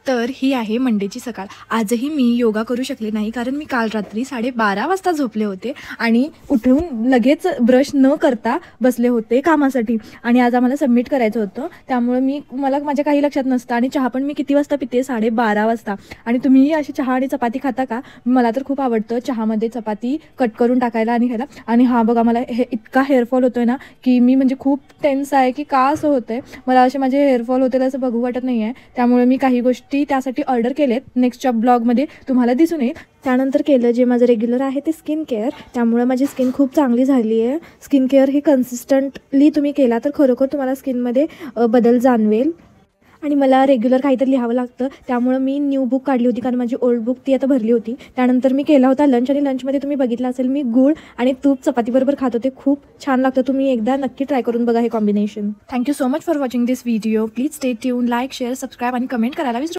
तर ही आहे मंडेची सकाळ। आजही मी योगा करू शकले नाही कारण मी काल रात्री 12:30 वाजता झोपले होते आणि उठून लगेच ब्रश न करता बसले होते कामासाठी आणि आज आम्हाला सबमिट करायचं होतं, त्यामुळे मला माझ्या काही लक्षात नसतं। आणि चहा पण मी किती वाजता पिते, 12:30 वाजता। आणि तुम्हीही अशी चहा आणि चपाती खाता का? मला तर खूप आवडतं चहामध्ये चपाती कट करून टाकायला आणि खायला। आणि हा बघा, मला इतका हेअरफॉल होतोय ना की मी म्हणजे खूप टेन्स आहे की का असं होतंय, मला असे माझे हेअरफॉल होतील असं बघू वाटत नाही आहे। त्यामुळे मी काही गोष्टी त्यासाठी ऑर्डर केलेत, नेक्स्टच्या ब्लॉगमध्ये तुम्हाला दिसून येईल। त्यानंतर केलं जे माझं रेग्युलर आहे ते स्किन केअर, त्यामुळे माझी स्किन खूप चांगली झाली आहे। स्किन केअर ही कन्सिस्टंटली तुम्ही केला तर खरोखर तुम्हाला स्किनमध्ये बदल जाणवेल। आणि मला रेग्युलर काहीतरी लिहावं लागतं, त्यामुळे मी न्यू बुक काढली होती कारण माझी ओल्ड बुक ती आता भरली होती। त्यानंतर मी केला होता लंच आणि लंचमध्ये तुम्ही बघितलं असेल मी गूळ आणि तूप चपातीबरोबर खात होते, खूप छान लागतं। तुम्ही एकदा नक्की ट्राय करून बघा हे combination. Thank you so much for watching this video. Please stay tune, like, share, subscribe आणि कमेंट करायला विसरू